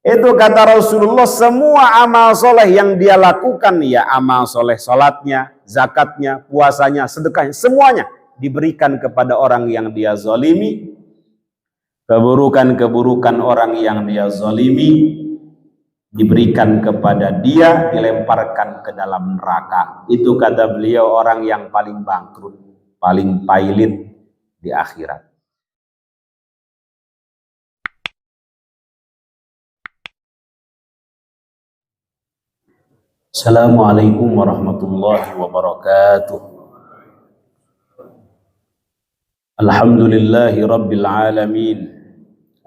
Itu kata Rasulullah, semua amal soleh yang dia lakukan, ya amal soleh, salatnya, zakatnya, puasanya, sedekahnya, semuanya diberikan kepada orang yang dia zalimi. Keburukan-keburukan orang yang dia zalimi diberikan kepada dia, dilemparkan ke dalam neraka. Itu kata beliau orang yang paling bangkrut, paling pailit di akhirat. Assalamualaikum warahmatullahi wabarakatuh. Alhamdulillahi rabbil alamin.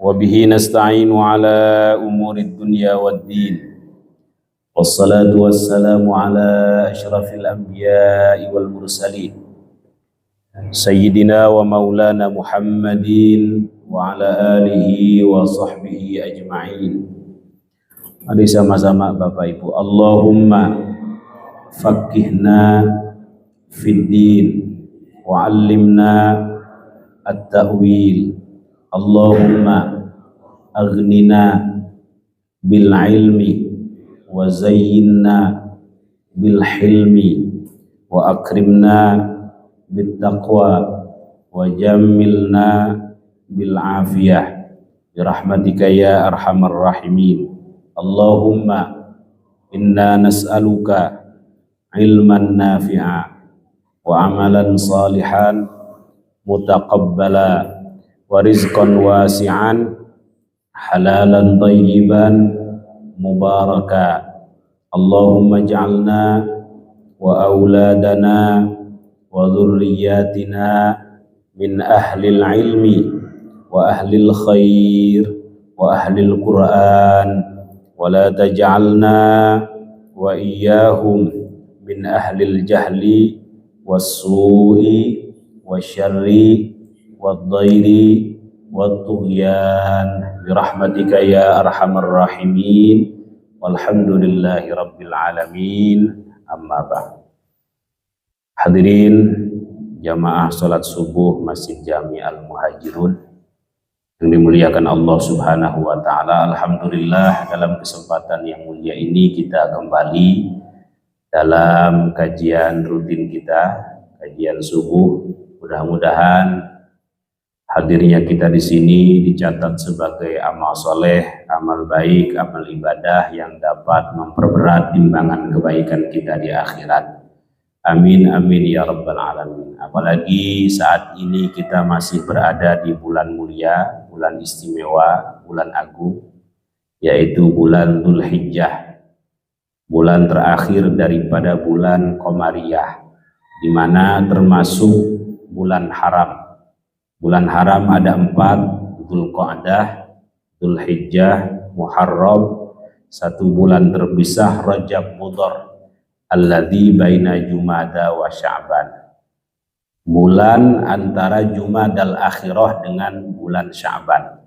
Wabihi nasta'inu ala umurid dunya waddin. Wassalatu wassalamu ala ashrafil anbiya'i wal mursalin. Sayyidina wa maulana Muhammadin wa ala alihi wa sahbihi ajma'in. Mari sama-sama Bapak Ibu. Allahumma faqqihna fid din wa 'allimna at-ta'wil. Allahumma aghnina bil ilmi wa zayyinna bil hilmi wa akrimna bit taqwa wa jammilna bil afiyah bi rahmatika ya arhamar rahimin. Allahumma inna nas'aluka ilman nafi'a wa amalan salihan mutaqabbala wa rizqan wasi'an halalan tayyiban mubaraka. Allahumma ij'alna wa auladana wa dhurriyyatina min ahlil ilmi wa ahlil khair wa ahlil Qur'an wa la taj'alna wa iyyahum min ahlil jahli was-su'i wasyarri wad-dhairi wad-tughyan bi rahmatika ya arhamar rahimin. Walhamdulillahi rabbil alamin. Amma ba'd. Hadirin jamaah salat subuh Masjid Jami Al-Muhajirun yang dimuliakan Allah Subhanahu wa taala. Alhamdulillah, dalam kesempatan yang mulia ini kita kembali dalam kajian rutin kita, kajian subuh. Mudah-mudahan hadirnya kita di sini dicatat sebagai amal soleh, amal baik, amal ibadah yang dapat memperberat timbangan kebaikan kita di akhirat. Amin amin ya rabbal alamin. Apalagi saat ini kita masih berada di bulan mulia, bulan istimewa, bulan agung, yaitu bulan Dzulhijjah, bulan terakhir daripada bulan Qamariyah, di mana termasuk bulan haram. Bulan haram ada 4, Dzulqa'dah, Dzulhijjah, Muharram, 1 bulan terpisah Rajab Mudhar, alladzi baina Jumada wa Sya'ban, bulan antara Jumadal Akhirah dengan bulan Sya'ban.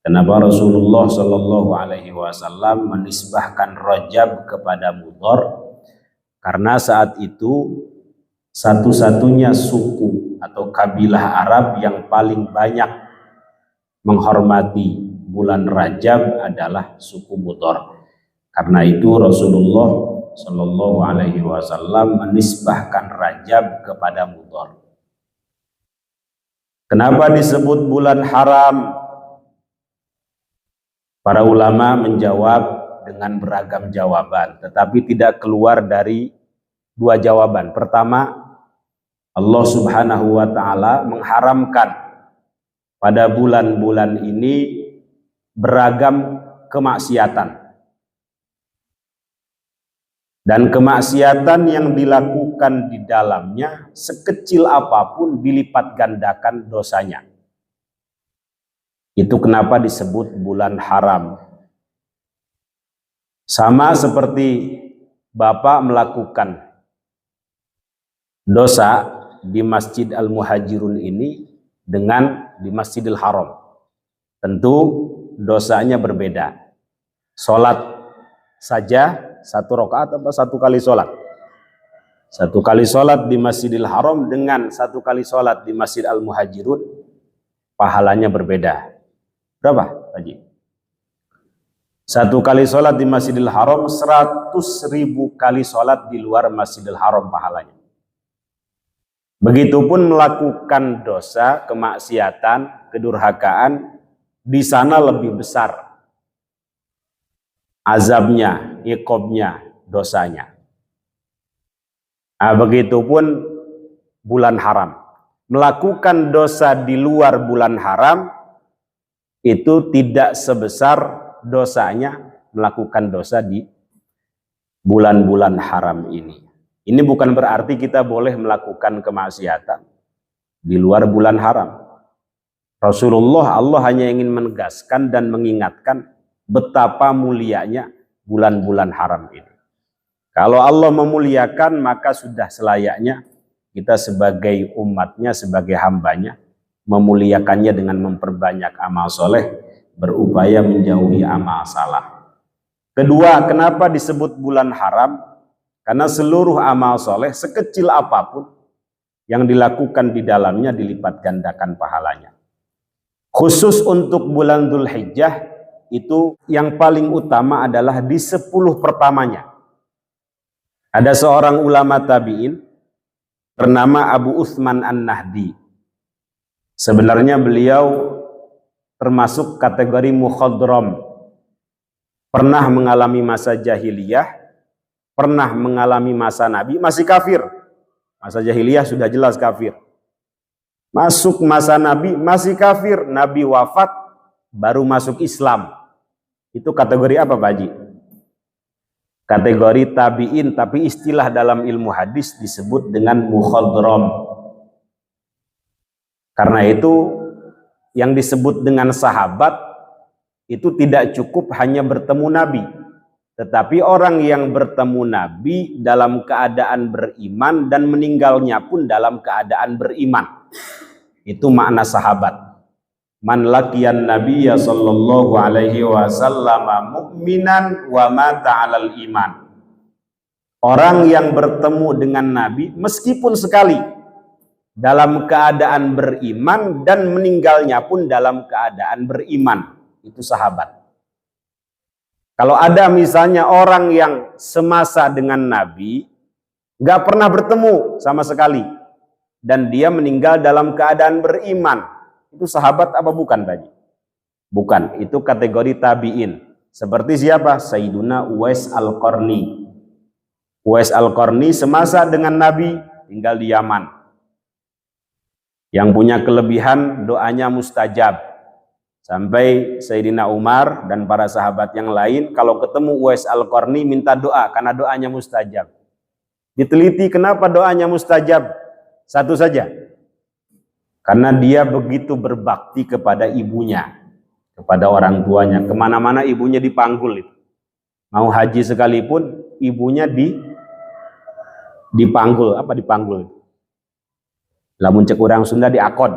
Kenapa Rasulullah Shallallahu Alaihi Wasallam menisbahkan Rajab kepada Mudhar? Karena saat itu satu-satunya suku atau kabilah Arab yang paling banyak menghormati bulan Rajab adalah suku Mudhar. Karena itu Rasulullah Shallallahu Alaihi Wasallam menisbahkan Rajab kepada Mudhar. Kenapa disebut bulan haram? Para ulama menjawab dengan beragam jawaban, tetapi tidak keluar dari 2 jawaban. Pertama, Allah Subhanahu wa taala mengharamkan pada bulan-bulan ini beragam kemaksiatan. Dan kemaksiatan yang dilakukan di dalamnya sekecil apapun dilipat gandakan dosanya. Itu kenapa disebut bulan haram. Sama seperti Bapak melakukan dosa di Masjid Al-Muhajirun ini dengan di Masjidil Haram. Tentu dosanya berbeda. Sholat saja 1 rakaat atau 1 kali sholat. 1 kali sholat di Masjidil Haram dengan 1 kali sholat di Masjid Al-Muhajirun, pahalanya berbeda. Berapa, Haji? Satu kali sholat di Masjidil Haram 100.000 kali sholat di luar Masjidil Haram pahalanya. Begitupun melakukan dosa, kemaksiatan, kedurhakaan di sana lebih besar azabnya, iqobnya, dosanya. Nah, begitupun bulan haram. Melakukan dosa di luar bulan haram itu tidak sebesar dosanya melakukan dosa di bulan-bulan haram ini. Ini bukan berarti kita boleh melakukan kemaksiatan di luar bulan haram. Rasulullah, Allah hanya ingin menegaskan dan mengingatkan betapa mulianya bulan-bulan haram ini. Kalau Allah memuliakan, maka sudah selayaknya kita sebagai umatnya, sebagai hambanya, memuliakannya dengan memperbanyak amal soleh, berupaya menjauhi amal salah. Kedua, kenapa disebut bulan haram? Karena seluruh amal soleh sekecil apapun yang dilakukan di dalamnya dilipat gandakan pahalanya. Khusus untuk bulan Dzulhijjah itu yang paling utama adalah di 10 pertamanya. Ada seorang ulama tabi'in bernama Abu Utsman An-Nahdi. Sebenarnya beliau termasuk kategori mukhadram, pernah mengalami masa jahiliyah, pernah mengalami masa Nabi, masih kafir. Masa jahiliyah sudah jelas kafir. Masuk masa Nabi, masih kafir. Nabi wafat, baru masuk Islam. Itu kategori apa, Pak Haji? Kategori tabi'in, tapi istilah dalam ilmu hadis disebut dengan mukhadram. Karena itu yang disebut dengan sahabat itu tidak cukup hanya bertemu Nabi, tetapi orang yang bertemu Nabi dalam keadaan beriman dan meninggalnya pun dalam keadaan beriman. Itu makna sahabat. Man laqiyan nabiyya sallallahu alaihi wasallam mu'minan wa mata 'alal iman. Orang yang bertemu dengan Nabi meskipun sekali dalam keadaan beriman dan meninggalnya pun dalam keadaan beriman, itu sahabat. Kalau ada misalnya orang yang semasa dengan Nabi nggak pernah bertemu sama sekali dan dia meninggal dalam keadaan beriman, itu sahabat apa bukan tadi? Bukan, itu kategori tabi'in. Seperti siapa? Sayyiduna Uwais Al-Qarni. Uwais Al-Qarni semasa dengan Nabi tinggal di Yaman. Yang punya kelebihan doanya mustajab. Sampai Sayyidina Umar dan para sahabat yang lain kalau ketemu Uwais Al-Qarni minta doa karena doanya mustajab. Diteliti kenapa doanya mustajab? Satu saja. Karena dia begitu berbakti kepada ibunya, kepada orang tuanya. Kemana-mana ibunya dipanggul itu. Mau haji sekalipun ibunya dipanggul. Apa dipanggul itu? Lamun cek orang Sunda diakod.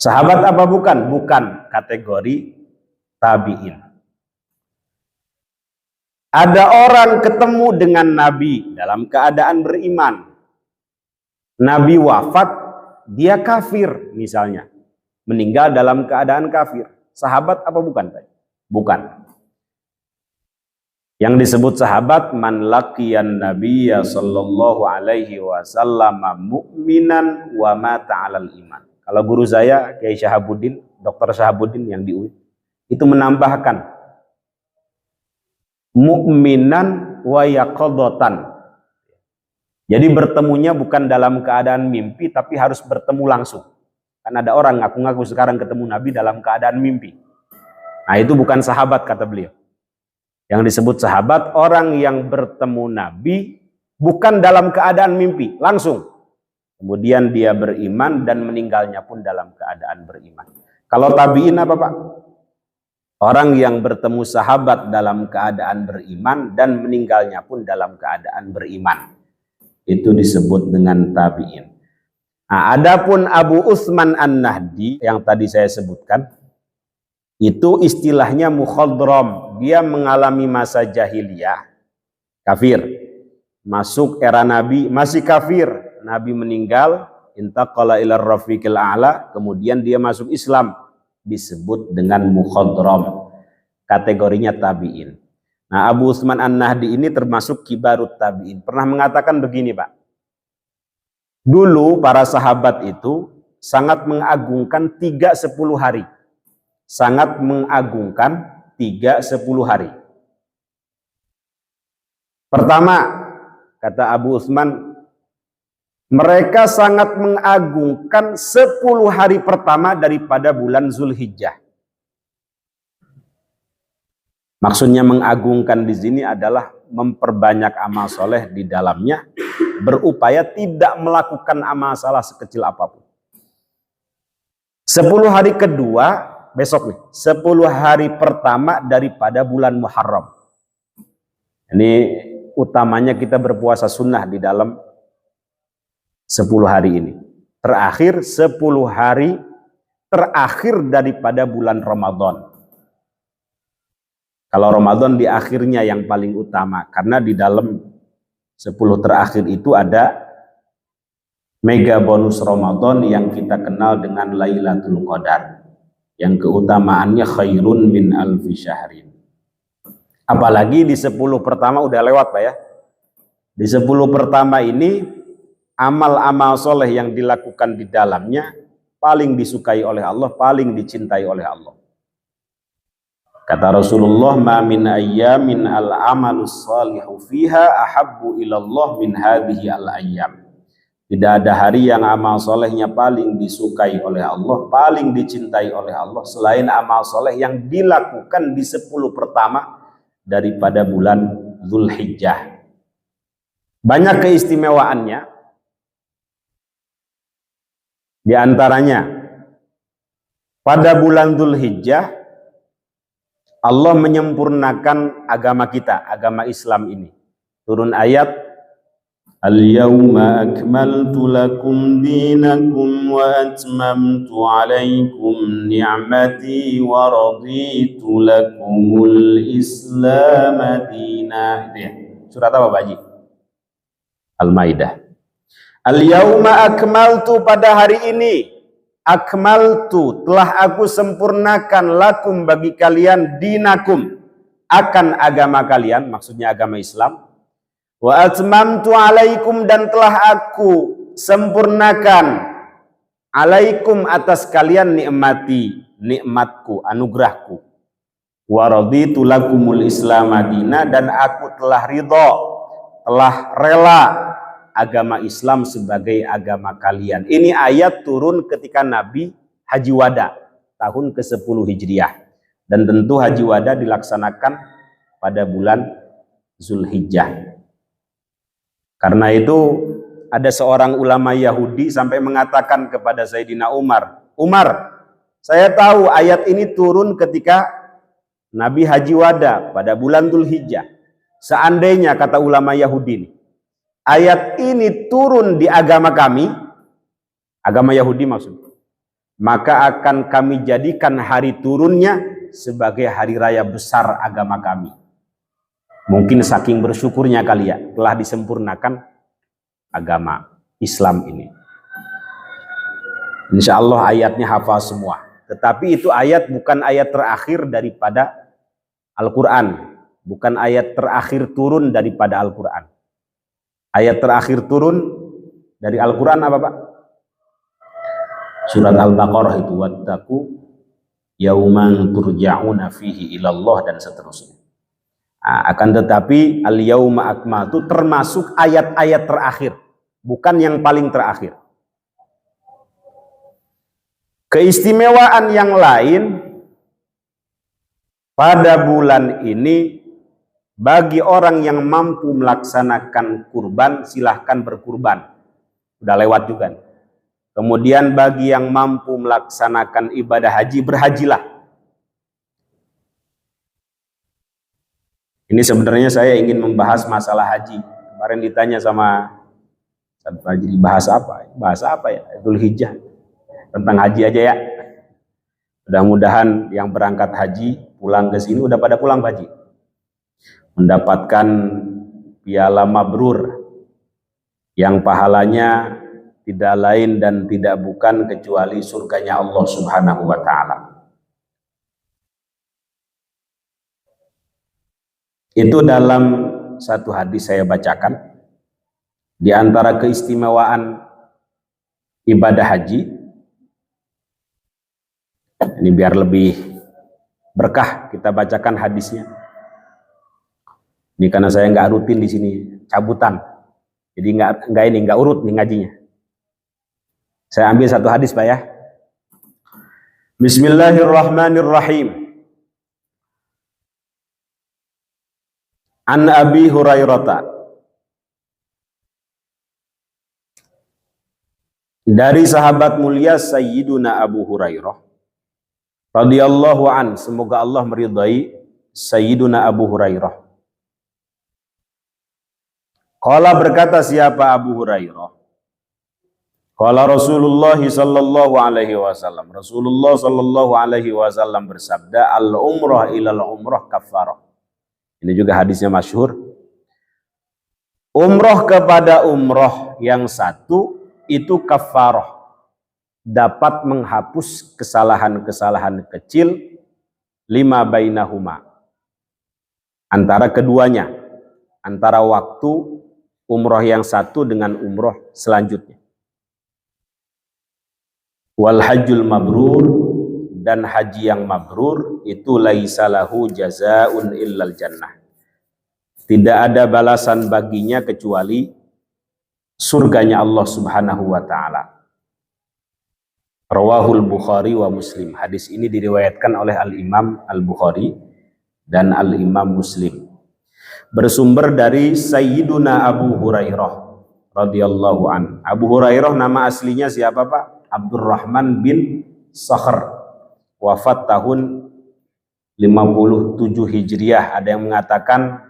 Sahabat apa bukan? Bukan, kategori tabi'in. Ada orang ketemu dengan Nabi dalam keadaan beriman. Nabi wafat, dia kafir misalnya. Meninggal dalam keadaan kafir. Sahabat apa bukan? Bukan. Yang disebut sahabat, man laqiyan nabiyya sallallahu alaihi wasallam mu'minan wa mata 'alal iman. Kalau guru saya Kiai Syahabuddin, Dr. Syahabuddin yang di UI, itu menambahkan mu'minan wa yaqadatan. Jadi bertemunya bukan dalam keadaan mimpi, tapi harus bertemu langsung. Kan ada orang ngaku-ngaku sekarang ketemu Nabi dalam keadaan mimpi. Nah, itu bukan sahabat kata beliau. Yang disebut sahabat orang yang bertemu Nabi bukan dalam keadaan mimpi, langsung. Kemudian dia beriman dan meninggalnya pun dalam keadaan beriman. Kalau tabi'in apa Pak? Orang yang bertemu sahabat dalam keadaan beriman dan meninggalnya pun dalam keadaan beriman. Itu disebut dengan tabi'in. Nah, adapun Abu Utsman An-Nahdi yang tadi saya sebutkan, itu istilahnya mukhadram. Dia mengalami masa jahiliyah, kafir. Masuk era Nabi, masih kafir. Nabi meninggal, intaqala ila rafiqil a'la, kemudian dia masuk Islam. Disebut dengan mukhadram. kategorinya tabi'in. Nah, Abu Utsman An-Nahdi ini termasuk kibarut tabi'in. Pernah mengatakan begini, Pak. Dulu para sahabat itu sangat mengagungkan 3-10 hari. Sangat mengagungkan 3-10 hari. Pertama, kata Abu Utsman, mereka sangat mengagungkan 10 hari pertama daripada bulan Zulhijjah. Maksudnya mengagungkan di sini adalah memperbanyak amal soleh di dalamnya, berupaya tidak melakukan amal salah sekecil apapun. 10 hari kedua, besok nih, 10 hari pertama daripada bulan Muharram. Ini utamanya kita berpuasa sunnah di dalam 10 hari ini. Terakhir 10 hari terakhir daripada bulan Ramadan. Kalau Ramadan di akhirnya yang paling utama, karena di dalam 10 terakhir itu ada mega bonus Ramadan yang kita kenal dengan Lailatul Qadar, yang keutamaannya khairun min alfi syahrin. Apalagi di 10 pertama udah lewat, Pak ya. Di 10 pertama ini amal-amal soleh yang dilakukan di dalamnya paling disukai oleh Allah, paling dicintai oleh Allah. Kata Rasulullah, ma min ayyamin al-amalus salihu fiha ahabbu ilallah min hadhihi al-ayyam. Tidak ada hari yang amal solehnya paling disukai oleh Allah, paling dicintai oleh Allah selain amal soleh yang dilakukan di 10 pertama daripada bulan Zulhijjah. Banyak keistimewaannya. Di antaranya pada bulan Zulhijjah Allah menyempurnakan agama kita, agama Islam ini. Turun ayat, Al-yawma akmaltu lakum dinakum wa atmamtu alaikum ni'mati wa raditu lakumul Islam dina. Surat apa, Pak Haji? Al-Maidah. Al-yawma akmaltu, pada hari ini akmaltu, telah aku sempurnakan lakum, bagi kalian, dinakum, akan agama kalian, maksudnya agama Islam. Wa atmamtu alaikum, dan telah aku sempurnakan alaikum, atas kalian, nikmati, nikmatku, anugerahku. Wa raditu lakumul Islam madina, dan aku telah ridho, telah rela agama Islam sebagai agama kalian. Ini ayat turun ketika Nabi Haji Wada tahun ke-10 Hijriah. Dan tentu Haji Wada dilaksanakan pada bulan Zulhijjah. Karena itu ada seorang ulama Yahudi sampai mengatakan kepada Sayyidina Umar, Umar, saya tahu ayat ini turun ketika Nabi Haji Wada pada bulan Zulhijjah. Seandainya, kata ulama Yahudi ini, ayat ini turun di agama kami, agama Yahudi maksudnya, maka akan kami jadikan hari turunnya sebagai hari raya besar agama kami. Mungkin saking bersyukurnya kali ya, telah disempurnakan agama Islam ini. Insya Allah ayatnya hafal semua. Tetapi itu ayat bukan ayat terakhir daripada Al-Quran. Bukan ayat terakhir turun daripada Al-Quran. Ayat terakhir turun dari Al-Quran apa, Pak? Surat Al-Baqarah itu, wattaqu yauman turja'una fihi ilallah, dan seterusnya. Nah, akan tetapi al-yauma akmaltu termasuk ayat-ayat terakhir, bukan yang paling terakhir. Keistimewaan yang lain pada bulan ini, bagi orang yang mampu melaksanakan kurban, silahkan berkurban. Udah lewat juga. Kemudian bagi yang mampu melaksanakan ibadah haji, berhajilah. Ini sebenarnya saya ingin membahas masalah haji. Kemarin ditanya sama Ustaz Fajri, bahas apa? Bahas apa ya? Zulhijjah. Tentang haji aja ya. Mudah-mudahan yang berangkat haji pulang ke sini udah pada pulang, Pak Haji, mendapatkan piala mabrur yang pahalanya tidak lain dan tidak bukan kecuali surganya Allah Subhanahu wa ta'ala. Itu dalam satu hadis saya bacakan, di antara keistimewaan ibadah haji, ini biar lebih berkah kita bacakan hadisnya. Ini karena saya nggak rutin di sini, cabutan, jadi nggak urut nih ngajinya. Saya ambil satu hadis Pak ya. Bismillahirrahmanirrahim. An Abi Hurairah, dari sahabat mulia Sayyiduna Abu Hurairah radhiyallahu an, semoga Allah meridai Sayyiduna Abu Hurairah. Qala, berkata siapa Abu Hurairah? Qala Rasulullah sallallahu alaihi wasallam, Rasulullah sallallahu alaihi wasallam bersabda, al umrah ilal umrah kafarah. Ini juga hadisnya masyhur. Umroh kepada umroh yang satu itu kafarah, dapat menghapus kesalahan-kesalahan kecil lima bainahuma, antara keduanya, antara waktu umroh yang satu dengan umroh selanjutnya. Wal hajjul mabrur, dan haji yang mabrur itu laisa lahu jazaa'un illal jannah, tidak ada balasan baginya kecuali surganya Allah Subhanahu wa taala. Rawahul Bukhari wa Muslim. Hadis ini diriwayatkan oleh Al-Imam Al-Bukhari dan Al-Imam Muslim. Bersumber dari Sayyiduna Abu Hurairah radhiyallahu an. Abu Hurairah nama aslinya siapa Pak? Abdurrahman bin Sakhr. Wafat tahun 57 Hijriah, ada yang mengatakan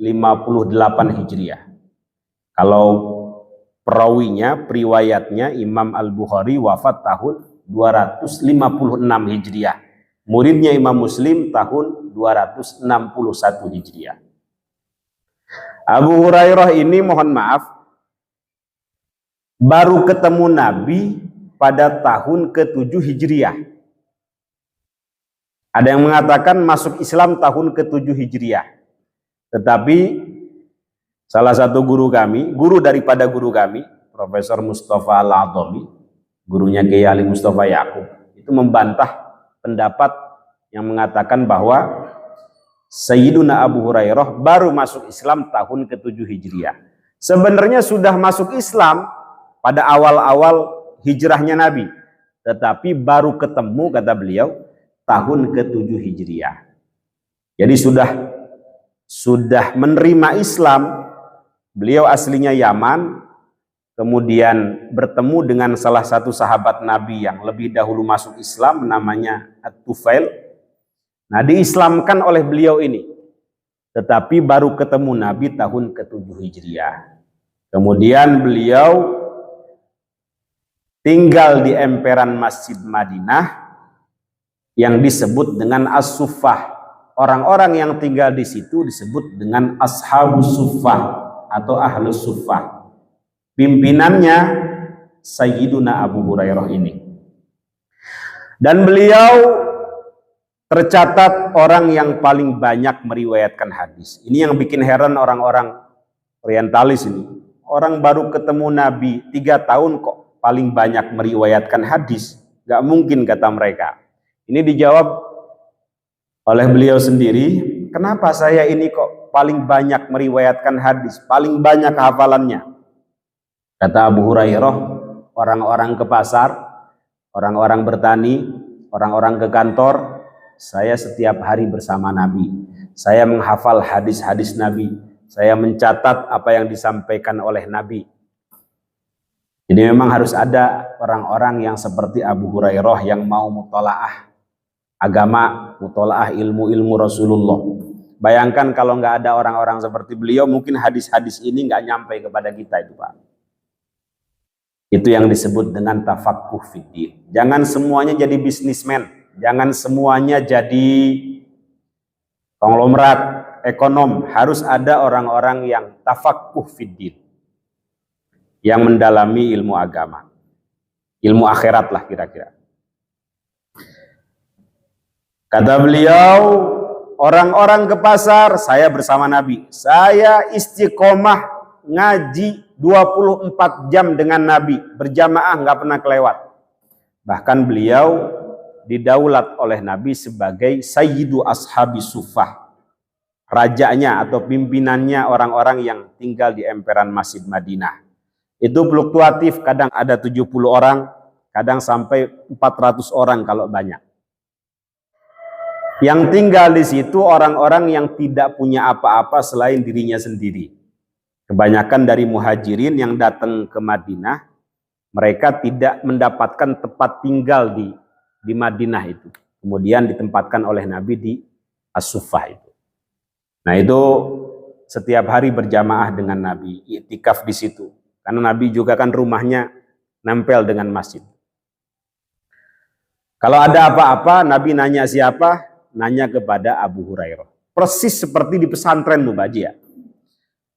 58 Hijriah. Kalau perawinya, periwayatnya Imam Al-Bukhari wafat tahun 256 Hijriah. Muridnya Imam Muslim tahun 261 Hijriah. Abu Hurairah ini mohon maaf baru ketemu Nabi pada tahun ke-7 Hijriah. Ada yang mengatakan masuk Islam tahun ke-7 Hijriah. Tetapi salah satu guru kami, guru daripada guru kami, Profesor Mustafa Al-Adhami, gurunya Kiai Ali Mustafa Yaqub, itu membantah pendapat yang mengatakan bahwa Sayyiduna Abu Hurairah baru masuk Islam tahun ke-7 Hijriah. Sebenarnya sudah masuk Islam pada awal-awal hijrahnya Nabi, tetapi baru ketemu, kata beliau, tahun ke-7 Hijriah. Jadi sudah menerima Islam. Beliau aslinya Yaman, kemudian bertemu dengan salah satu sahabat Nabi yang lebih dahulu masuk Islam, namanya At-Tufail. Nah, diislamkan oleh beliau ini, tetapi baru ketemu Nabi tahun ke-7 Hijriah. Kemudian beliau tinggal di emperan Masjid Madinah yang disebut dengan As-Suffah. Orang-orang yang tinggal di situ disebut dengan Ashabus Suffah atau Ahlus Suffah. Pimpinannya Sayyiduna Abu Hurairah ini. Dan beliau tercatat orang yang paling banyak meriwayatkan hadis. Ini yang bikin heran orang-orang orientalis ini. Orang baru ketemu Nabi 3 tahun kok paling banyak meriwayatkan hadis. Gak mungkin, kata mereka. Ini dijawab oleh beliau sendiri, kenapa saya ini kok paling banyak meriwayatkan hadis, paling banyak hafalannya? Kata Abu Hurairah, orang-orang ke pasar, orang-orang bertani, orang-orang ke kantor, saya setiap hari bersama Nabi. Saya menghafal hadis-hadis Nabi, saya mencatat apa yang disampaikan oleh Nabi. Jadi memang harus ada orang-orang yang seperti Abu Hurairah yang mau mutolaah agama, mutolaah ilmu-ilmu Rasulullah. Bayangkan kalau nggak ada orang-orang seperti beliau, mungkin hadis-hadis ini nggak nyampe kepada kita itu Pak. Itu yang disebut dengan tafaqquh fiddin. Jangan semuanya jadi bisnismen, jangan semuanya jadi konglomerat ekonom. Harus ada orang-orang yang tafaqquh fiddin, yang mendalami ilmu agama, ilmu akhirat lah kira-kira. Kata beliau, orang-orang ke pasar, saya bersama Nabi. Saya istiqomah ngaji 24 jam dengan Nabi, berjamaah nggak pernah kelewat. Bahkan beliau didaulat oleh Nabi sebagai Sayyidu Ashabi Suffah, rajanya atau pimpinannya orang-orang yang tinggal di emperan Masjid Madinah. Itu fluktuatif, kadang ada 70 orang, kadang sampai 400 orang kalau banyak. Yang tinggal di situ orang-orang yang tidak punya apa-apa selain dirinya sendiri. Kebanyakan dari muhajirin yang datang ke Madinah, mereka tidak mendapatkan tempat tinggal di Madinah itu. Kemudian ditempatkan oleh Nabi di As-Suffah itu. Nah itu setiap hari berjamaah dengan Nabi, iktikaf di situ. Karena Nabi juga kan rumahnya nempel dengan masjid. Kalau ada apa-apa, Nabi nanya siapa? Nanya kepada Abu Hurairah. Persis seperti di pesantren tuh, Pak Haji ya.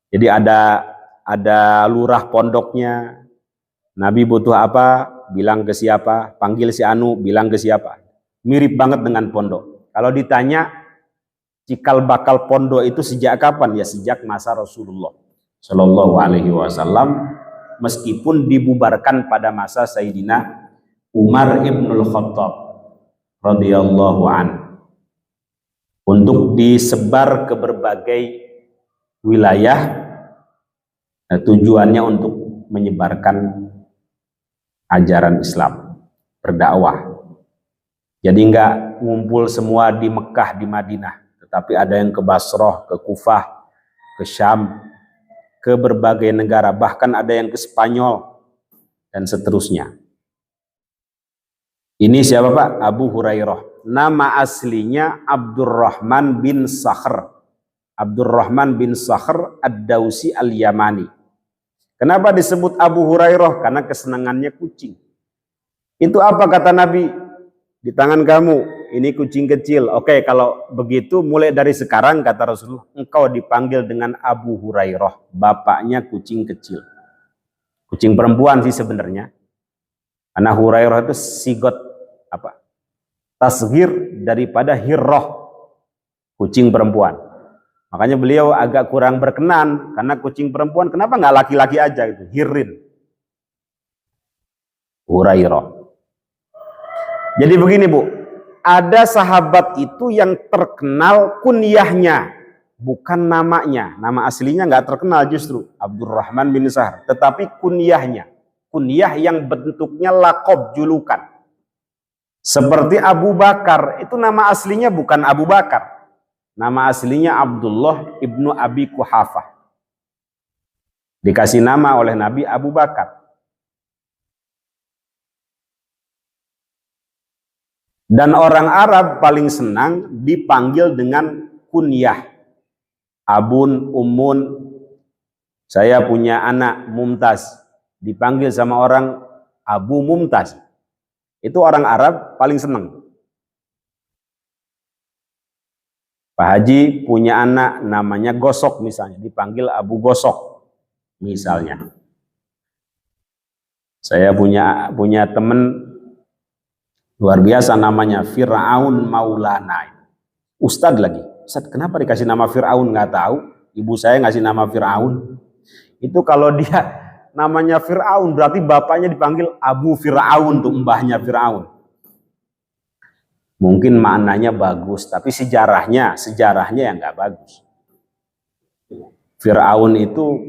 Jadi ada lurah pondoknya. Nabi butuh apa? Bilang ke siapa? Panggil si Anu, bilang ke siapa? Mirip banget dengan pondok. Kalau ditanya cikal bakal pondok itu sejak kapan? Ya sejak masa Rasulullah Shallallahu Alaihi Wasallam. Meskipun dibubarkan pada masa Sayyidina Umar ibnul Khattab radhiyallahu an, untuk disebar ke berbagai wilayah, tujuannya untuk menyebarkan ajaran Islam, berdakwah. Jadi enggak ngumpul semua di Mekah, di Madinah, tetapi ada yang ke Basrah, ke Kufah, ke Syam, ke berbagai negara, bahkan ada yang ke Spanyol dan seterusnya. Ini siapa Pak? Abu Hurairah. Nama aslinya Abdurrahman bin Sakhr. Abdurrahman bin Sakhr Ad-Dausi Al-Yamani. Kenapa disebut Abu Hurairah? Karena kesenangannya kucing. Itu apa kata Nabi? Di tangan kamu, ini kucing kecil. Oke, kalau begitu mulai dari sekarang kata Rasulullah, engkau dipanggil dengan Abu Hurairah. Bapaknya kucing kecil. Kucing perempuan sih sebenarnya. Karena Hurairah itu sigot apa? Tasghir daripada Hirrah, kucing perempuan. Makanya beliau agak kurang berkenan karena kucing perempuan, kenapa nggak laki-laki aja gitu? Hirin. Hurairah. Jadi begini Bu, ada sahabat itu yang terkenal kunyahnya, bukan namanya. Nama aslinya nggak terkenal justru, Abdurrahman bin Sakhr. Tetapi kunyahnya, kunyah yang bentuknya laqab, julukan. Seperti Abu Bakar, itu nama aslinya bukan Abu Bakar. Nama aslinya Abdullah ibnu Abi Quhafah. Dikasih nama oleh Nabi Abu Bakar. Dan orang Arab paling senang dipanggil dengan kunyah. Abun, Ummun. Saya punya anak Mumtaz. Dipanggil sama orang Abu Mumtaz. Itu orang Arab paling senang. Pak Haji punya anak namanya Gosok misalnya. Dipanggil Abu Gosok misalnya. Saya punya teman luar biasa namanya Fir'aun Maulana. Ustadz lagi. Ustadz kenapa dikasih nama Fir'aun? Nggak tahu. Ibu saya ngasih nama Fir'aun. Itu kalau dia namanya Fir'aun berarti bapaknya dipanggil Abu Fir'aun tuh, mbahnya Fir'aun. Mungkin maknanya bagus, tapi sejarahnya yang nggak bagus. Fir'aun itu,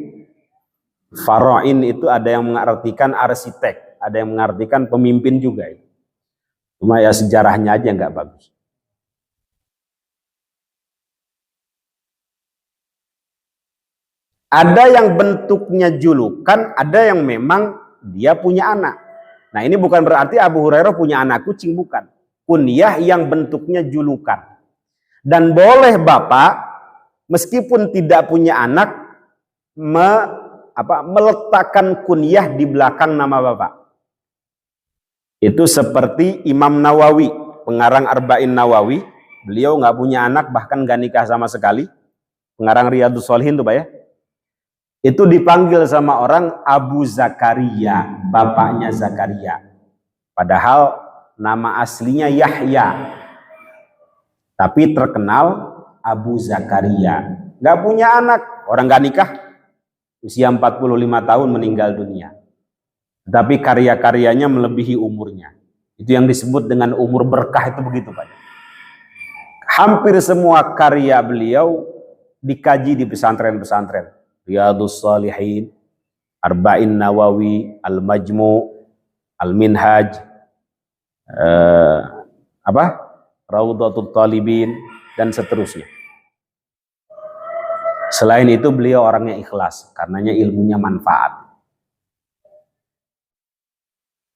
Farain itu ada yang mengartikan arsitek, ada yang mengartikan pemimpin juga. Cuma ya sejarahnya aja nggak bagus. Ada yang bentuknya julukan, ada yang memang dia punya anak. Nah ini bukan berarti Abu Hurairah punya anak kucing, bukan. Kunyah yang bentuknya julukan. Dan boleh bapak, meskipun tidak punya anak, meletakkan kunyah di belakang nama bapak. Itu seperti Imam Nawawi, pengarang Arba'in Nawawi. Beliau nggak punya anak, bahkan nggak nikah sama sekali. Pengarang Riyadhus Shalihin tuh Pak ya. Itu dipanggil sama orang Abu Zakaria, bapaknya Zakaria. Padahal nama aslinya Yahya. Tapi terkenal Abu Zakaria. Nggak punya anak, orang nggak nikah, usia 45 tahun meninggal dunia. Tapi karya-karyanya melebihi umurnya. Itu yang disebut dengan umur berkah, itu begitu Pak. Hampir semua karya beliau dikaji di pesantren-pesantren. Riyadhus Shalihin, Arba'in Nawawi, Al-Majmu', Al-Minhaj, Raudhatul Talibin, dan seterusnya. Selain itu beliau orangnya ikhlas, karenanya ilmunya manfaat.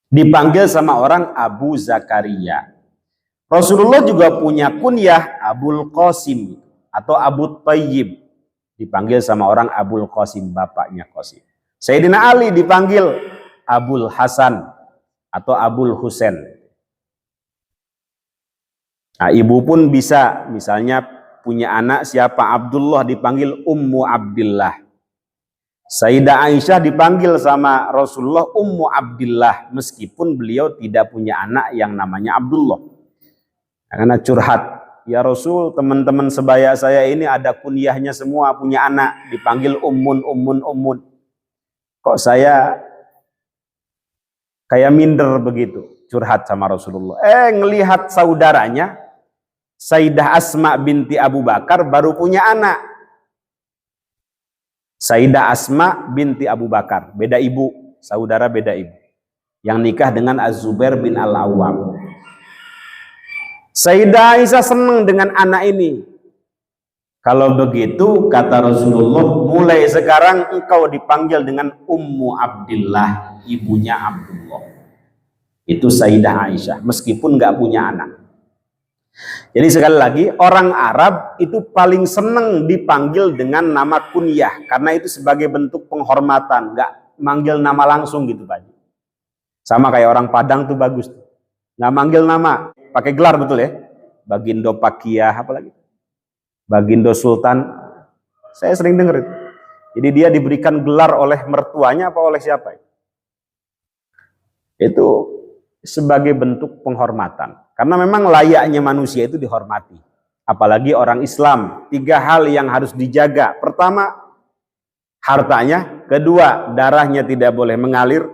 Dipanggil sama orang Abu Zakaria. Rasulullah juga punya kunyah Abul Qasim atau Abu Thayyib. Dipanggil sama orang Abul Qasim, bapaknya Qasim. Sayyidina Ali dipanggil Abul Hasan atau Abul Husain. Nah, ibu pun bisa, misalnya punya anak siapa Abdullah dipanggil Ummu Abdillah. Sayyidah Aisyah dipanggil sama Rasulullah Ummu Abdillah meskipun beliau tidak punya anak yang namanya Abdullah. Karena curhat, ya Rasul, teman-teman sebaya saya ini ada kunyahnya semua punya anak dipanggil ummun. Kok saya kayak minder begitu, curhat sama Rasulullah. Ngelihat saudaranya Sayyidah Asma binti Abu Bakar baru punya anak. Sayyidah Asma binti Abu Bakar, beda ibu, saudara beda ibu. Yang nikah dengan Az-Zubair bin Al-Awwam. Sayyidah Aisyah senang dengan anak ini. Kalau begitu, kata Rasulullah, mulai sekarang engkau dipanggil dengan Ummu Abdillah, ibunya Abdullah. Itu Sayyidah Aisyah, meskipun nggak punya anak. Jadi sekali lagi, orang Arab itu paling senang dipanggil dengan nama kunyah, karena itu sebagai bentuk penghormatan, nggak manggil nama langsung gitu Pak. Sama kayak orang Padang tuh bagus, nggak manggil nama, pakai gelar betul ya. Bagindo Pakiyah, apalagi Bagindo Sultan, saya sering dengar itu. Jadi dia diberikan gelar oleh mertuanya apa oleh siapa? Itu sebagai bentuk penghormatan. Karena memang layaknya manusia itu dihormati. Apalagi orang Islam. 3 hal yang harus dijaga. Pertama, hartanya. Kedua, darahnya tidak boleh mengalir.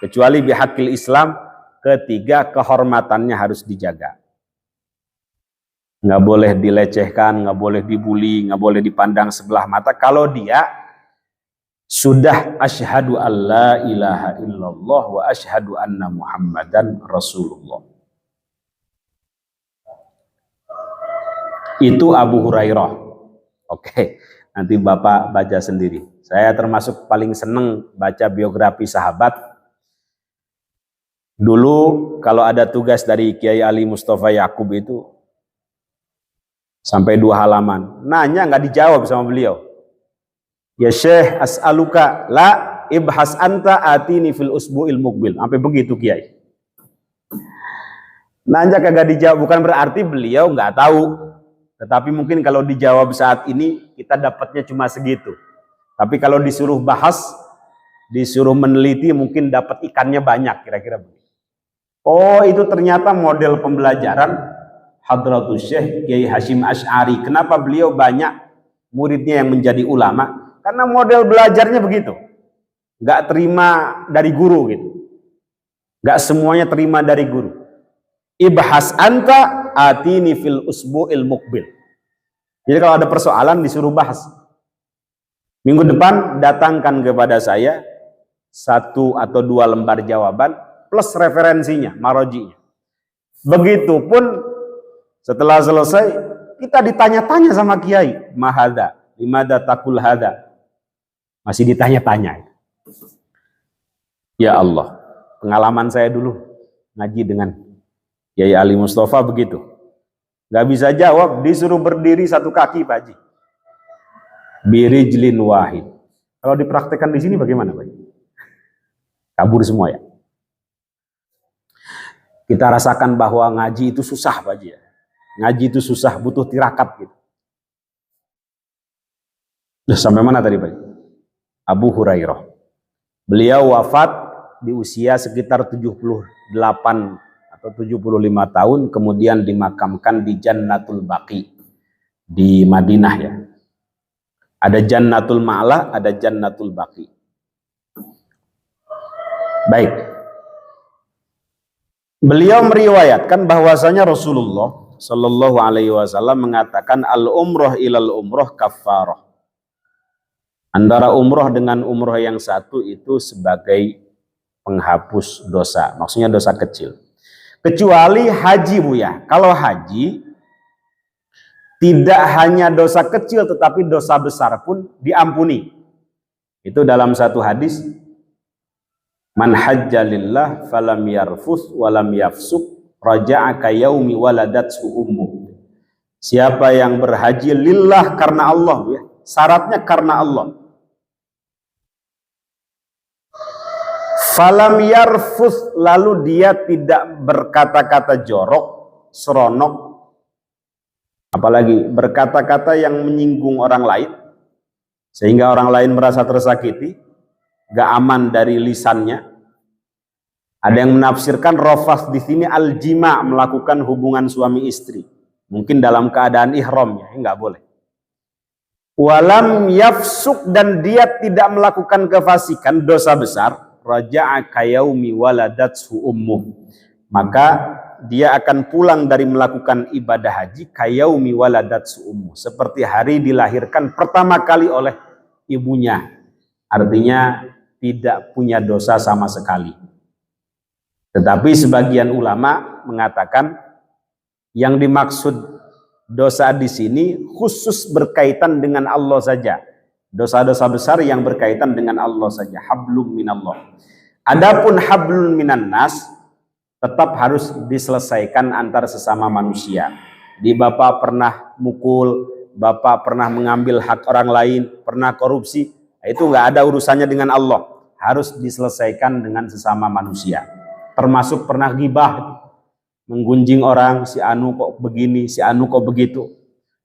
Kecuali bihaqil Islam. Ketiga, kehormatannya harus dijaga. Nggak boleh dilecehkan, nggak boleh dibully, nggak boleh dipandang sebelah mata. Kalau dia sudah asyhadu alla ilaha illallah wa asyhadu anna muhammadan rasulullah. Itu Abu Hurairah. Oke, nanti Bapak baca sendiri. Saya termasuk paling seneng baca biografi sahabat. Dulu kalau ada tugas dari Kiai Ali Mustafa Yakub itu sampai 2 halaman. Nanya nggak dijawab sama beliau. Ya Syekh as'aluka la ibhas anta atini fil usbu'il muqbil. Sampai begitu Kiai. Nanya kagak dijawab, bukan berarti beliau nggak tahu. Tetapi mungkin kalau dijawab saat ini kita dapatnya cuma segitu. Tapi kalau disuruh bahas, disuruh meneliti mungkin dapat ikannya banyak kira-kira begitu. Oh, itu ternyata model pembelajaran Hadratul Syekh Kiai Hashim Asy'ari. Kenapa beliau banyak muridnya yang menjadi ulama? Karena model belajarnya begitu. Nggak terima dari guru gitu. Nggak semuanya terima dari guru. Ibhas anta atini fil usbu'il muqbil. Jadi kalau ada persoalan disuruh bahas. Minggu depan datangkan kepada saya 1 atau 2 lembar jawaban plus referensinya, marojinya. Begitupun setelah selesai kita ditanya-tanya sama kiai, mahada, limada takul hada. Masih ditanya-tanya. Ya Allah, pengalaman saya dulu ngaji dengan Kiai Ali Mustafa begitu. Gak bisa jawab, disuruh berdiri 1 kaki Pak Haji. Birijlin wahid. Kalau dipraktekkan di sini bagaimana Pak Haji? Kabur semua ya. Kita rasakan bahwa ngaji itu susah Pak Haji ya. Ngaji itu susah, butuh tirakat gitu. Sampai mana tadi Pak Haji? Abu Hurairah. Beliau wafat di usia sekitar 78 atau 75 tahun, kemudian dimakamkan di Jannatul Baqi. di Madinah ya. Ada Jannatul Ma'la, ada Jannatul Baqi. Baik. Beliau meriwayatkan bahwasanya Rasulullah Shallallahu Alaihi Wasallam mengatakan al-umroh ilal umroh kafarah. Antara umroh dengan umroh yang satu itu sebagai penghapus dosa. Maksudnya dosa kecil. Kecuali haji Bu ya. Kalau haji tidak hanya dosa kecil tetapi dosa besar pun diampuni. Itu dalam satu hadis, man hajja lillah falam yarfuth walam yafsuk raja'a ka yaumi waladatsu ummu. Siapa yang berhaji lillah karena Allah ya. Syaratnya karena Allah. Falam yarfuth, lalu dia tidak berkata-kata jorok, seronok, apalagi berkata-kata yang menyinggung orang lain sehingga orang lain merasa tersakiti, gak aman dari lisannya. Ada yang menafsirkan rafas di sini al-jima, melakukan hubungan suami istri, mungkin dalam keadaan ihramnya, nggak boleh. Walam yafsuk, dan dia tidak melakukan kefasikan, dosa besar. Raja'a kayaumi waladatsu ummuh, maka dia akan pulang dari melakukan ibadah haji kayaumi waladatsu ummuh, seperti hari dilahirkan pertama kali oleh ibunya. Artinya tidak punya dosa sama sekali. Tetapi sebagian ulama mengatakan yang dimaksud dosa di sini khusus berkaitan dengan Allah saja. Dosa-dosa besar yang berkaitan dengan Allah saja. Hablum minallah. Adapun hablum minan nas tetap harus diselesaikan antar sesama manusia. Di bapak pernah mukul, bapak pernah mengambil hak orang lain, pernah korupsi, itu nggak ada urusannya dengan Allah. Harus diselesaikan dengan sesama manusia. Termasuk pernah ghibah, menggunjing orang, si anu kok begini, si anu kok begitu.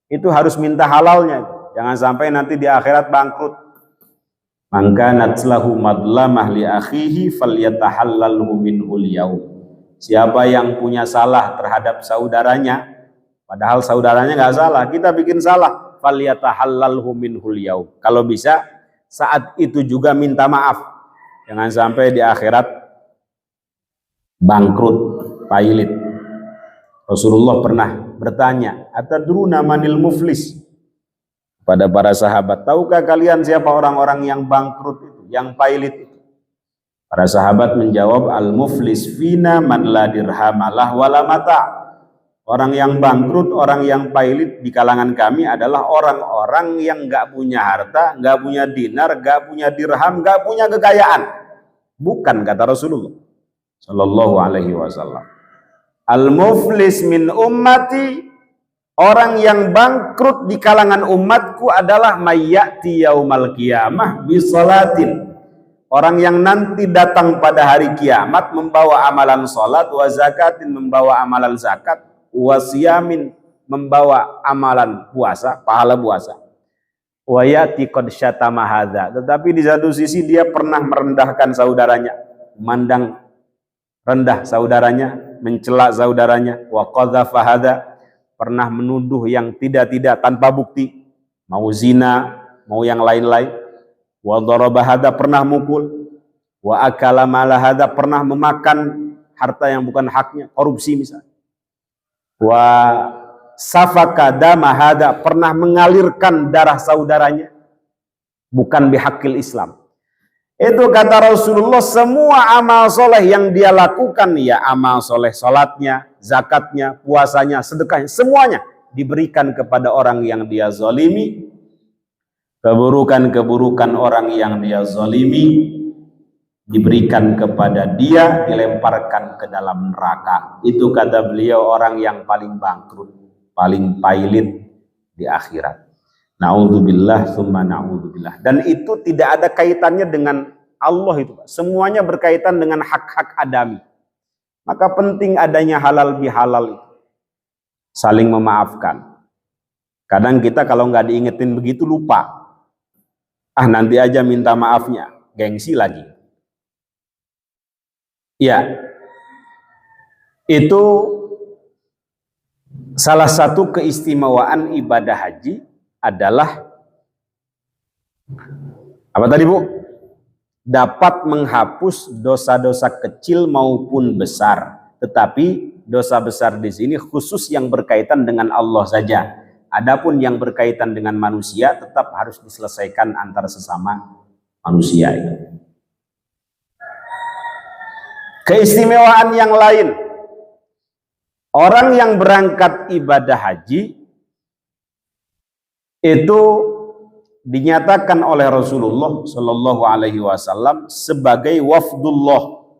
Itu harus minta halalnya. Jangan sampai nanti di akhirat bangkrut. Maka natslahu madlamah li akhihi falyatahallalhu minhul yaum. Siapa yang punya salah terhadap saudaranya, padahal saudaranya nggak salah, kita bikin salah, falyatahallalhu minhul yaum. Kalau bisa saat itu juga minta maaf. Jangan sampai di akhirat bangkrut, pailit. Rasulullah pernah bertanya, atadruna manil muflis? Pada para sahabat, tahukah kalian siapa orang-orang yang bangkrut itu, yang pailit itu? Para sahabat menjawab, al-muflis fina man la dirhamalah wala mata. Orang yang bangkrut, orang yang pailit di kalangan kami adalah orang-orang yang nggak punya harta, nggak punya dinar, nggak punya dirham, nggak punya kekayaan. Bukan, kata Rasulullah Shallallahu Alaihi Wasallam. Al-muflis min ummati, orang yang bangkrut di kalangan umatku adalah mayyati yaumal qiyamah bisolatin. Orang yang nanti datang pada hari kiamat membawa amalan salat, wa zakatin membawa amalan zakat, wa siyamin membawa amalan puasa, pahala puasa. Wa yati qad syatama hadza. Tetapi di satu sisi dia pernah merendahkan saudaranya, memandang rendah saudaranya, mencela saudaranya, wa qadzafa hadza, pernah menuduh yang tidak-tidak tanpa bukti, mau zina, mau yang lain-lain. Wa daraba hadza, pernah mukul. Wa akala mala hadza, pernah memakan harta yang bukan haknya, korupsi misalnya. Wa safaka dama hadza, pernah mengalirkan darah saudaranya bukan bihaqil Islam. Itu kata Rasulullah, semua amal soleh yang dia lakukan, ya amal soleh, salatnya, zakatnya, puasanya, sedekahnya, semuanya diberikan kepada orang yang dia zalimi. Keburukan-keburukan orang yang dia zalimi diberikan kepada dia, dilemparkan ke dalam neraka. Itu kata beliau orang yang paling bangkrut, paling pailit di akhirat. Na'udzubillah summa na'udzubillah. Dan itu tidak ada kaitannya dengan Allah itu, semuanya berkaitan dengan hak-hak adami. Maka penting adanya halal bihalal itu. Saling memaafkan. Kadang kita kalau nggak diingetin begitu lupa. Nanti aja minta maafnya, gengsi lagi. Ya, itu salah satu keistimewaan ibadah haji adalah apa tadi Bu? Dapat menghapus dosa-dosa kecil maupun besar. Tetapi dosa besar di sini khusus yang berkaitan dengan Allah saja. Adapun yang berkaitan dengan manusia tetap harus diselesaikan antara sesama manusia itu. Keistimewaan yang lain, orang yang berangkat ibadah haji itu dinyatakan oleh Rasulullah Shallallahu Alaihi Wasallam sebagai wafdullah,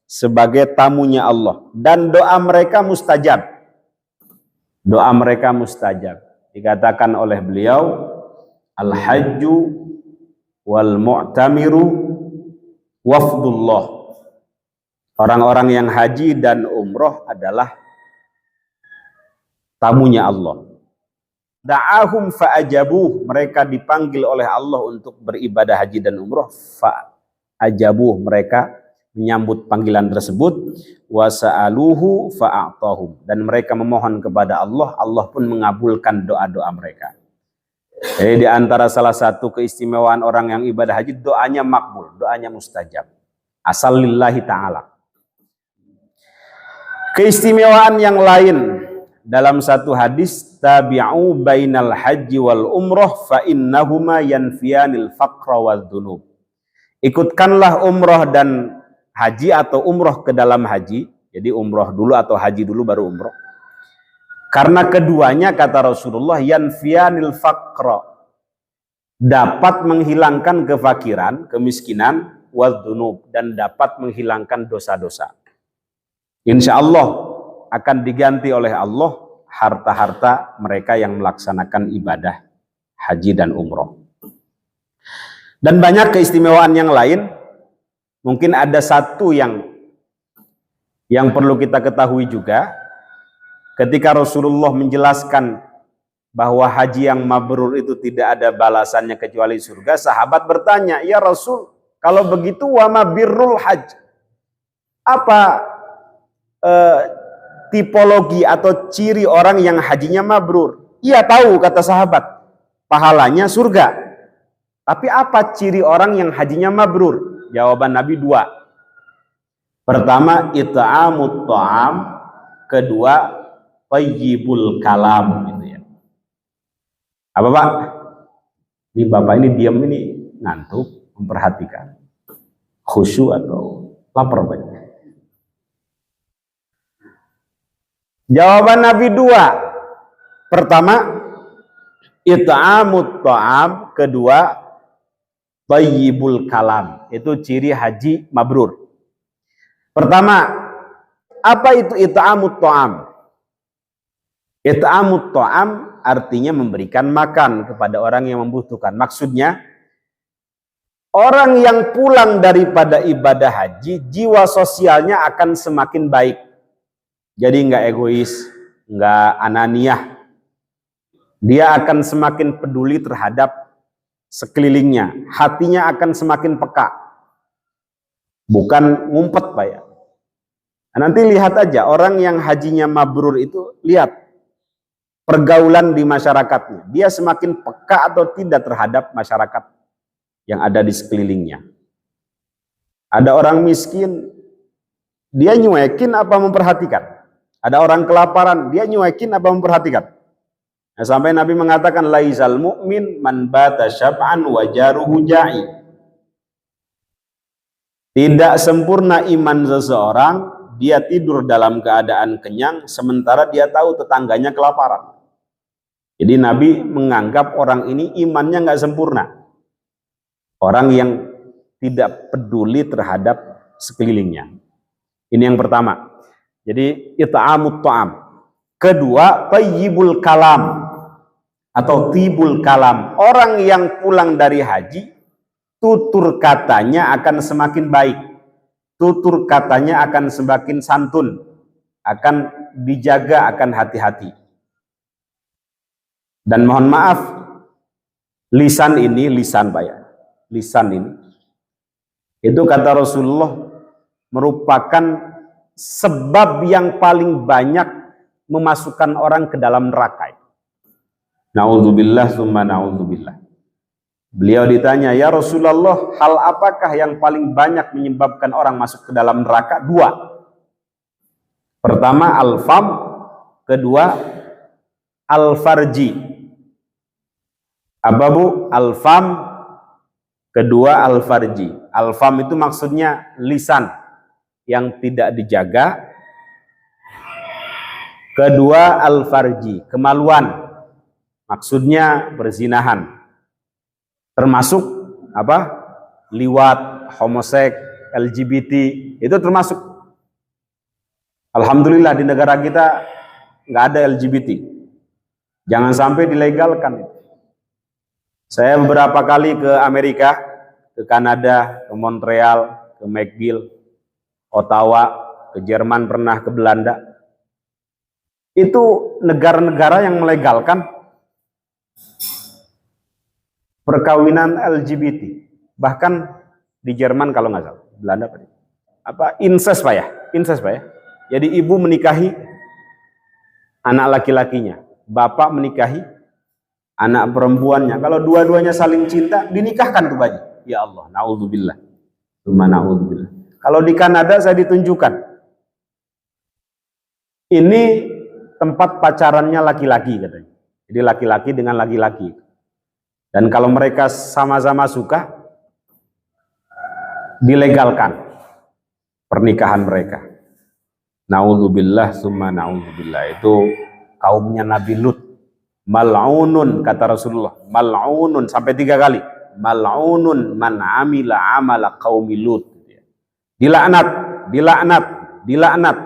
sebagai tamunya Allah, dan doa mereka mustajab. Doa mereka mustajab. Dikatakan oleh beliau, al-hajju wal mu'tamiru wafdullah. Orang-orang yang haji dan umroh adalah tamunya Allah. Da'ahum fa'ajabuh, mereka dipanggil oleh Allah untuk beribadah haji dan umroh. Fa'ajabuh, mereka menyambut panggilan tersebut. Wasa'aluhu fa'a'tahum, dan mereka memohon kepada Allah, Allah pun mengabulkan doa-doa mereka. Jadi di antara salah satu keistimewaan orang yang ibadah haji, doanya makbul, doanya mustajab. Asal lillahi ta'ala. Keistimewaan yang lain dalam satu hadis, tabi'u bainal haji wal umroh fa innahuma yanfiyanil faqra wal dhunub. Ikutkanlah umroh dan haji atau umroh ke dalam haji. Jadi umroh dulu atau haji dulu baru umroh. Karena keduanya kata Rasulullah yanfiyanil faqra, dapat menghilangkan kefakiran, kemiskinan, wal dhunub, dan dapat menghilangkan dosa-dosa. Insya Allah akan diganti oleh Allah harta-harta mereka yang melaksanakan ibadah haji dan umroh. Dan banyak keistimewaan yang lain. Mungkin ada satu yang perlu kita ketahui juga. Ketika Rasulullah menjelaskan bahwa haji yang mabrur itu tidak ada balasannya kecuali surga, sahabat bertanya, ya Rasul, kalau begitu wa ma birrul haj? Apa tipologi atau ciri orang yang hajinya mabrur? Iya tahu, kata sahabat, pahalanya surga. Tapi apa ciri orang yang hajinya mabrur? Jawaban Nabi dua. Pertama, it'amut ta'am. Kedua, tayyibul kalam. Gitu ya. Apa Pak? Ini Bapak ini diam ini ngantuk, memperhatikan. Khusyuk atau lapar banyak? Jawaban Nabi dua. Pertama, it'amut ta'am. Kedua, tayyibul kalam. Itu ciri haji mabrur. Pertama, apa itu it'amut ta'am? It'amut ta'am artinya memberikan makan kepada orang yang membutuhkan. Maksudnya, orang yang pulang daripada ibadah haji, jiwa sosialnya akan semakin baik. Jadi nggak egois, nggak ananiah. Dia akan semakin peduli terhadap sekelilingnya. Hatinya akan semakin peka. Bukan ngumpet Pak ya. Nanti lihat aja orang yang hajinya mabrur itu, lihat pergaulan di masyarakatnya. Dia semakin peka atau tidak terhadap masyarakat yang ada di sekelilingnya. Ada orang miskin, dia nyuekin apa memperhatikan? Ada orang kelaparan, dia nyuekin apa memperhatikan? Nah, sampai Nabi mengatakan laizal mu'min man bata syab'an wa jaruhu ja'i. Tidak sempurna iman seseorang, dia tidur dalam keadaan kenyang sementara dia tahu tetangganya kelaparan. Jadi Nabi menganggap orang ini imannya nggak sempurna. Orang yang tidak peduli terhadap sekelilingnya. Ini yang pertama. Jadi it'amut ta'am. Kedua, tayyibul kalam atau tibul kalam. Orang yang pulang dari haji, tutur katanya akan semakin baik. Tutur katanya akan semakin santun. Akan dijaga, akan hati-hati. Dan mohon maaf, lisan Pak ya. Lisan ini. Itu kata Rasulullah merupakan sebab yang paling banyak memasukkan orang ke dalam neraka. Na'udzubillah summa na'udzubillah. Beliau ditanya, ya Rasulullah, hal apakah yang paling banyak menyebabkan orang masuk ke dalam neraka? 2. Pertama al-fam, kedua al-farji. Apa bu? Al-fam, kedua al-farji. Al-fam itu maksudnya lisan yang tidak dijaga. Kedua al-farji, kemaluan. Maksudnya perzinahan. Termasuk apa? Liwat, homoseks, LGBT, itu termasuk. Alhamdulillah di negara kita nggak ada LGBT. Jangan sampai dilegalkan. Saya beberapa kali ke Amerika, ke Kanada, ke Montreal, ke McGill, Ottawa, ke Jerman, pernah ke Belanda. Itu negara-negara yang melegalkan perkawinan LGBT. Bahkan di Jerman kalau nggak salah, Belanda apa incest Pak ya? Incest Pak ya. Jadi ibu menikahi anak laki-lakinya, bapak menikahi anak perempuannya. Kalau dua-duanya saling cinta, dinikahkan tuh Pak. Ya Allah, naudzubillah. Tsumma naudzubillah. Kalau di Kanada saya ditunjukkan. Ini tempat pacarannya laki-laki katanya. Jadi laki-laki dengan laki-laki. Dan kalau mereka sama-sama suka, dilegalkan pernikahan mereka. Naudzubillah summa naudzubillah. Itu kaumnya Nabi Lut. Mal'unun kata Rasulullah. Mal'unun sampai 3 kali. Mal'unun man amila amala qaumi Lut. Dilaknat, dilaknat, dilaknat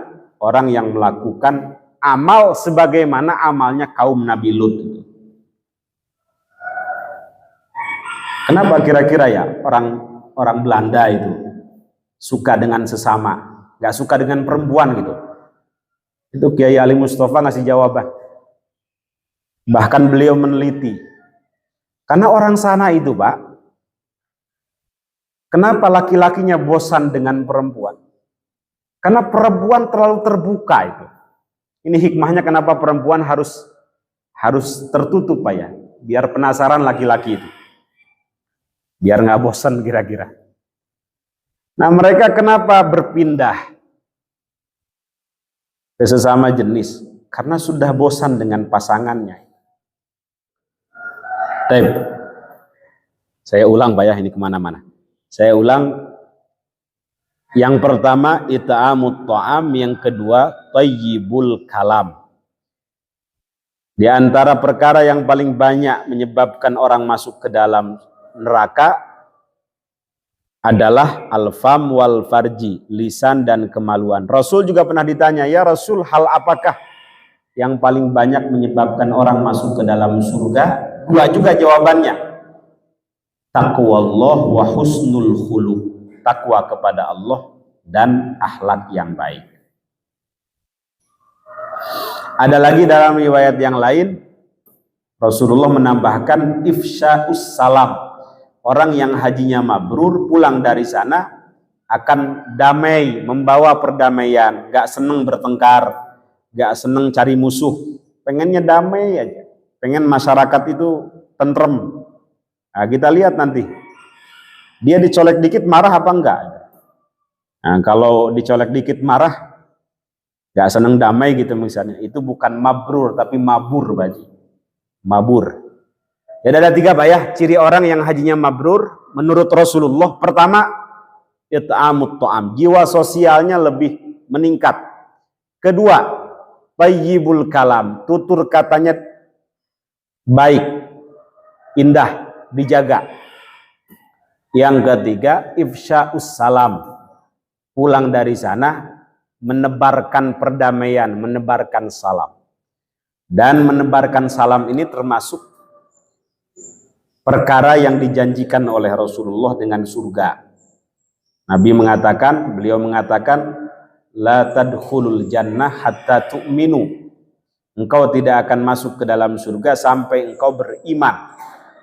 orang yang melakukan amal sebagaimana amalnya kaum Nabi Lut. Kenapa kira-kira ya orang Belanda itu suka dengan sesama, nggak suka dengan perempuan gitu? Itu Kiai Ali Mustafa ngasih jawaban. Bahkan beliau meneliti. Karena orang sana itu Pak, kenapa laki-lakinya bosan dengan perempuan? Karena perempuan terlalu terbuka itu. Ini hikmahnya kenapa perempuan harus tertutup Pak ya, biar penasaran laki-laki itu. Biar nggak bosan kira-kira. Nah mereka kenapa berpindah ke sesama jenis? Karena sudah bosan dengan pasangannya. Saya ulang Pak ya, ini kemana-mana. Saya ulang. Yang pertama it'amut ta'am, yang kedua thayyibul kalam. Di antara perkara yang paling banyak menyebabkan orang masuk ke dalam neraka adalah al-fam wal farji, lisan dan kemaluan. Rasul juga pernah ditanya, ya Rasul, hal apakah yang paling banyak menyebabkan orang masuk ke dalam surga? 2 juga jawabannya. Taqwallah wa husnul khuluq. Takwa kepada Allah dan akhlak yang baik. Ada lagi dalam riwayat yang lain, Rasulullah menambahkan ifsya'us salam. Orang yang hajinya mabrur pulang dari sana akan damai, membawa perdamaian, gak seneng bertengkar, gak seneng cari musuh, pengennya damai aja, pengen masyarakat itu tentrem. Nah, kita lihat nanti, dia dicolek dikit marah apa enggak? Nah, kalau dicolek dikit marah, gak seneng damai gitu misalnya, itu bukan mabrur tapi mabur Baji. Mabur. Jadi ada 3 Pak ya, ciri orang yang hajinya mabrur menurut Rasulullah. Pertama, it'amut ta'am, jiwa sosialnya lebih meningkat. Kedua, thayyibul kalam, tutur katanya baik, indah, dijaga. Yang ketiga, ifsya'us salam, pulang dari sana menebarkan perdamaian, menebarkan salam. Dan menebarkan salam ini termasuk perkara yang dijanjikan oleh Rasulullah dengan surga. Beliau mengatakan, la tadkhulul jannah hatta tu'minu. Engkau tidak akan masuk ke dalam surga sampai engkau beriman.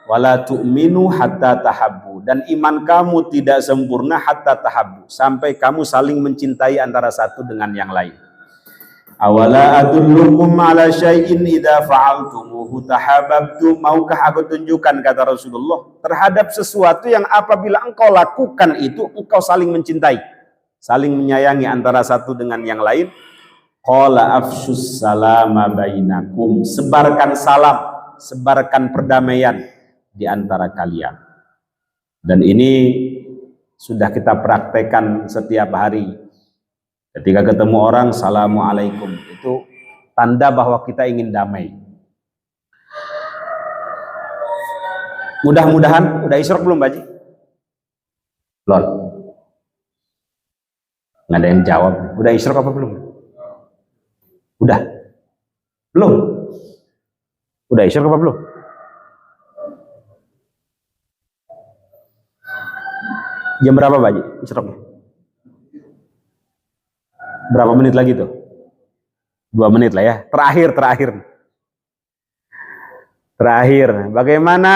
Wala tu'minu hatta tahabbu. Dan iman kamu tidak sempurna hatta tahabbu, sampai kamu saling mencintai antara satu dengan yang lain. Awala adullukum ala syai'in idza fa'altumuhu tahabbtum. Maukah aku tunjukkan, kata Rasulullah, terhadap sesuatu yang apabila engkau lakukan itu engkau saling mencintai, saling menyayangi antara satu dengan yang lain. Qala afshus salama bainakum. Sebarkan salam, sebarkan perdamaian di antara kalian. Dan ini sudah kita praktekkan setiap hari. Ketika ketemu orang, assalamualaikum, itu tanda bahwa kita ingin damai. Mudah-mudahan, udah isyraq belum, Baji? Belum. Nggak ada yang jawab. Udah isyraq apa belum? Udah? Belum? Udah isyraq apa belum? Jam berapa, Baji, isyraqnya? Berapa menit lagi tuh? 2 menit lah ya. Terakhir. Bagaimana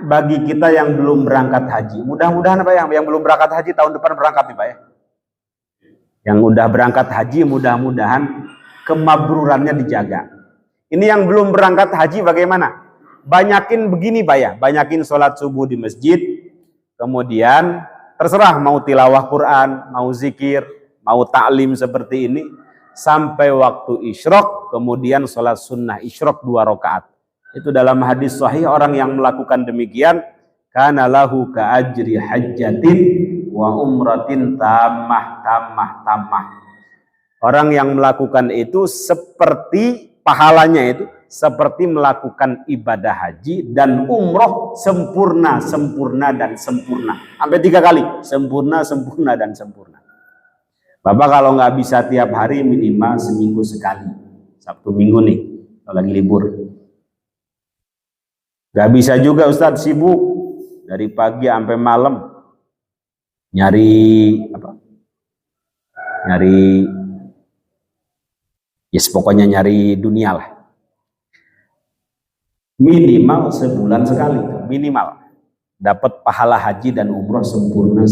bagi kita yang belum berangkat haji? Mudah-mudahan Pak yang belum berangkat haji tahun depan berangkat nih Pak ya. Yang udah berangkat haji mudah-mudahan kemabrurannya dijaga. Ini yang belum berangkat haji bagaimana? Banyakin begini Pak ya. Banyakin sholat subuh di masjid. Kemudian terserah mau tilawah Quran, mau zikir, mau taklim seperti ini, sampai waktu isyraq, kemudian sholat sunnah isyraq 2 rakaat. Itu dalam hadis sahih, orang yang melakukan demikian, kana lahu ka ajri hajjatin wa umratin tamah. Orang yang melakukan itu seperti pahalanya itu seperti melakukan ibadah haji dan umroh sempurna. Sampai 3 kali, sempurna dan sempurna. Bapak kalau nggak bisa tiap hari minimal seminggu sekali. Sabtu Minggu nih, kalau lagi libur. Nggak bisa juga Ustadz, sibuk dari pagi sampai malam nyari pokoknya nyari dunia lah. Minimal sebulan sekali, minimal dapat pahala haji dan umroh sempurna.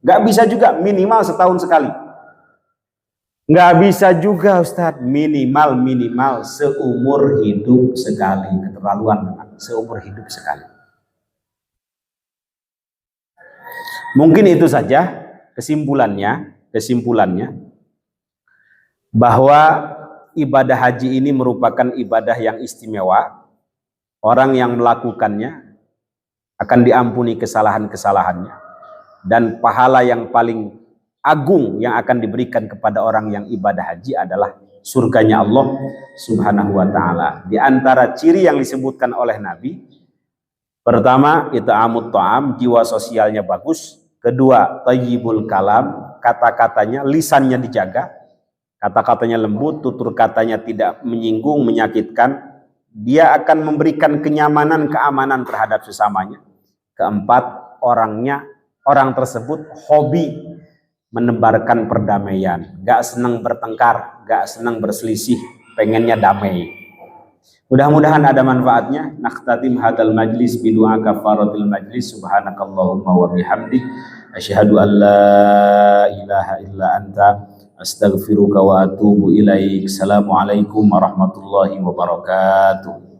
Nggak bisa juga minimal setahun sekali. Nggak bisa juga Ustadz, minimal seumur hidup sekali. Keterlaluan, seumur hidup sekali. Mungkin itu saja kesimpulannya bahwa ibadah haji ini merupakan ibadah yang istimewa. Orang yang melakukannya akan diampuni kesalahan-kesalahannya. Dan pahala yang paling agung yang akan diberikan kepada orang yang ibadah haji adalah surganya Allah Subhanahu wa ta'ala. Di antara ciri yang disebutkan oleh Nabi, pertama, it'amut ta'am, jiwa sosialnya bagus. Kedua, thayyibul kalam, kata-katanya, lisannya dijaga, kata-katanya lembut, tutur katanya tidak menyinggung, menyakitkan. Dia akan memberikan kenyamanan, keamanan terhadap sesamanya. Keempat, orang tersebut hobi menebarkan perdamaian, gak senang bertengkar, gak senang berselisih, pengennya damai. Mudah-mudahan ada manfaatnya. Nakhtatim hadal majlis bidu'a kafaratil majlis. Subhanakallahumma wa bihamdik, asyhadu an la ilaha illa anta, astaghfiruka wa atubu ilaik. Assalamualaikum warahmatullahi wabarakatuh.